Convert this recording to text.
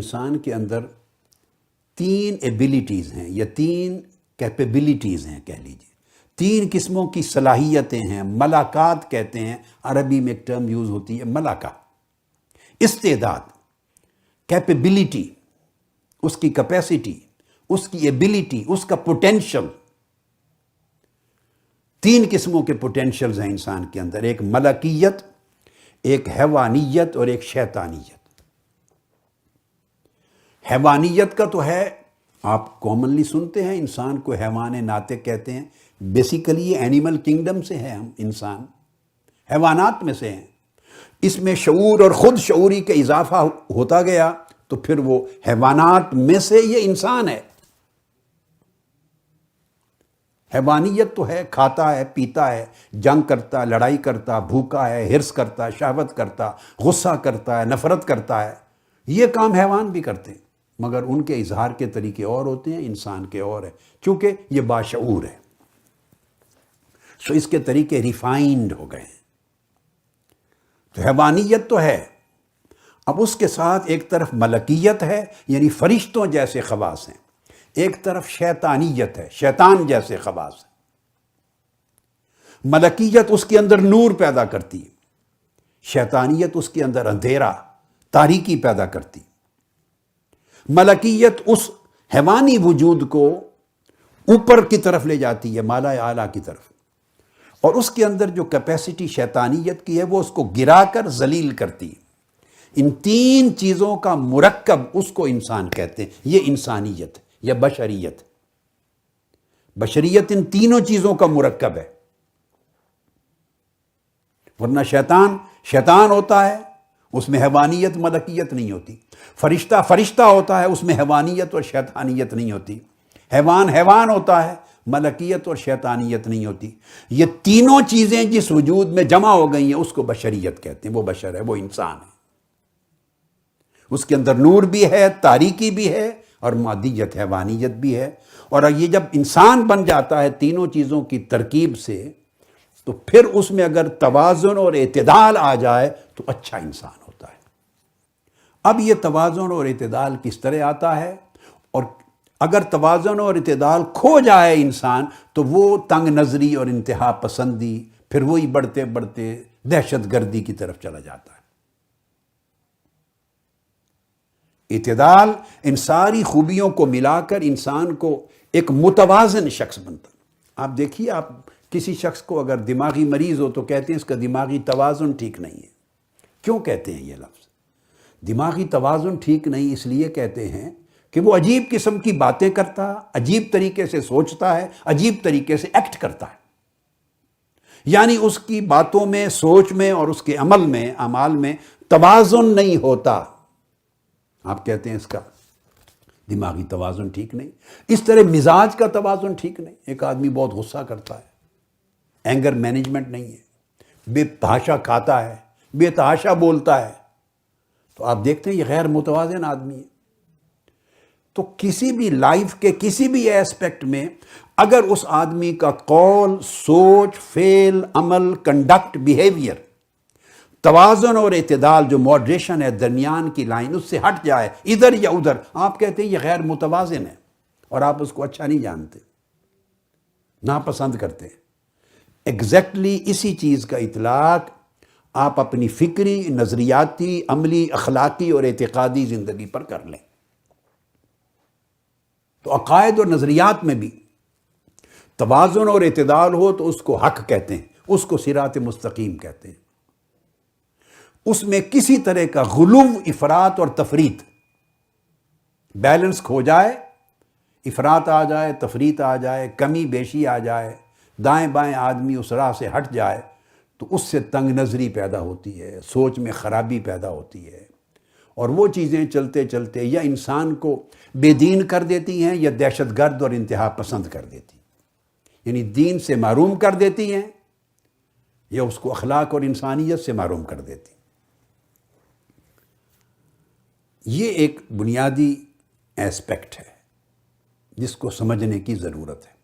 انسان کے اندر تین ایبیلیٹیز ہیں یا تین کیپیبلٹیز ہیں کہہ لیجیے، تین قسموں کی صلاحیتیں ہیں، ملاکات کہتے ہیں، عربی میں ایک ٹرم یوز ہوتی ہے ملاکہ، استعداد، کیپیبلٹی، اس کی کیپیسٹی، اس کی ایبیلیٹی، اس کا پوٹینشل۔ تین قسموں کے پوٹینشلز ہیں انسان کے اندر، ایک ملکیت، ایک حیوانیت اور ایک شیطانیت۔ حیوانیت کا تو ہے، آپ کامنلی سنتے ہیں انسان کو حیوان ناطق کہتے ہیں، بیسیکلی یہ اینیمل کنگڈم سے ہے، ہم انسان حیوانات میں سے ہیں۔ اس میں شعور اور خود شعوری کا اضافہ ہوتا گیا تو پھر وہ حیوانات میں سے یہ انسان ہے۔ حیوانیت تو ہے، کھاتا ہے، پیتا ہے، جنگ کرتا، لڑائی کرتا، بھوکا ہے، ہرس کرتا، شہوت کرتا، غصہ کرتا ہے، نفرت کرتا ہے۔ یہ کام حیوان بھی کرتے ہیں، مگر ان کے اظہار کے طریقے اور ہوتے ہیں، انسان کے اور ہے، چونکہ یہ باشعور ہے، سو اس کے طریقے ریفائنڈ ہو گئے ہیں۔ تو حیوانیت تو ہے، اب اس کے ساتھ ایک طرف ملکیت ہے، یعنی فرشتوں جیسے خواص ہیں، ایک طرف شیطانیت ہے، شیطان جیسے خواص ہیں۔ ملکیت اس کے اندر نور پیدا کرتی ہے، شیطانیت اس کے اندر اندھیرا، تاریکی پیدا کرتی۔ ملکیت اس حیوانی وجود کو اوپر کی طرف لے جاتی ہے، مالا اعلیٰ کی طرف، اور اس کے اندر جو کیپیسٹی شیطانیت کی ہے وہ اس کو گرا کر ذلیل کرتی ہے۔ ان تین چیزوں کا مرکب اس کو انسان کہتے ہیں، یہ انسانیت یا بشریت۔ بشریت ان تینوں چیزوں کا مرکب ہے، ورنہ شیطان ہوتا ہے، اس میں حیوانیت ملکیت نہیں ہوتی۔ فرشتہ ہوتا ہے، اس میں حیوانیت اور شیطانیت نہیں ہوتی۔ حیوان ہوتا ہے، ملکیت اور شیطانیت نہیں ہوتی۔ یہ تینوں چیزیں جس وجود میں جمع ہو گئی ہیں اس کو بشریت کہتے ہیں، وہ بشر ہے، وہ انسان ہے۔ اس کے اندر نور بھی ہے، تاریکی بھی ہے، اور مادیت، حیوانیت بھی ہے۔ اور یہ جب انسان بن جاتا ہے تینوں چیزوں کی ترکیب سے، تو پھر اس میں اگر توازن اور اعتدال آ جائے تو اچھا انسان ہوتا ہے۔ اب یہ توازن اور اعتدال کس طرح آتا ہے، اور اگر توازن اور اعتدال کھو جائے انسان تو وہ تنگ نظری اور انتہا پسندی، پھر وہی بڑھتے بڑھتے دہشت گردی کی طرف چلا جاتا ہے۔ اعتدال ان ساری خوبیوں کو ملا کر انسان کو ایک متوازن شخص بنتا۔ آپ دیکھیے، آپ کسی شخص کو اگر دماغی مریض ہو تو کہتے ہیں اس کا دماغی توازن ٹھیک نہیں ہے۔ کیوں کہتے ہیں یہ لفظ؟ دماغی توازن ٹھیک نہیں اس لیے کہتے ہیں کہ وہ عجیب قسم کی باتیں کرتا، عجیب طریقے سے سوچتا ہے، عجیب طریقے سے ایکٹ کرتا ہے، یعنی اس کی باتوں میں، سوچ میں اور اس کے عمل میں، اعمال میں توازن نہیں ہوتا۔ آپ کہتے ہیں اس کا دماغی توازن ٹھیک نہیں۔ اس طرح مزاج کا توازن ٹھیک نہیں۔ ایک آدمی بہت غصہ کرتا ہے، اینگر مینجمنٹ نہیں ہے، بے تحاشا کھاتا ہے، بے تحاشا بولتا ہے، تو آپ دیکھتے ہیں یہ غیر متوازن آدمی ہے۔ تو کسی بھی لائف کے کسی بھی ایسپیکٹ میں اگر اس آدمی کا قول، سوچ، فعل، عمل، کنڈکٹ، بیہیویئر توازن اور اعتدال، جو ماڈریشن ہے، درمیان کی لائن، اس سے ہٹ جائے ادھر یا ادھر، آپ کہتے ہیں یہ غیر متوازن ہے، اور آپ اس کو اچھا نہیں جانتے، ناپسند کرتے ہیں۔ ایگزیکٹلی اسی چیز کا اطلاق آپ اپنی فکری، نظریاتی، عملی، اخلاقی اور اعتقادی زندگی پر کر لیں۔ تو عقائد اور نظریات میں بھی توازن اور اعتدال ہو تو اس کو حق کہتے ہیں، اس کو صراط مستقیم کہتے ہیں۔ اس میں کسی طرح کا غلو، افراط اور تفریط، بیلنس کھو جائے، افراط آ جائے، تفریط آ جائے، کمی بیشی آ جائے، دائیں بائیں آدمی اس راہ سے ہٹ جائے تو اس سے تنگ نظری پیدا ہوتی ہے، سوچ میں خرابی پیدا ہوتی ہے، اور وہ چیزیں چلتے چلتے یا انسان کو بے دین کر دیتی ہیں یا دہشت گرد اور انتہا پسند کر دیتی ہیں، یعنی دین سے محروم کر دیتی ہیں یا اس کو اخلاق اور انسانیت سے محروم کر دیتی ہیں۔ یہ ایک بنیادی ایسپیکٹ ہے جس کو سمجھنے کی ضرورت ہے۔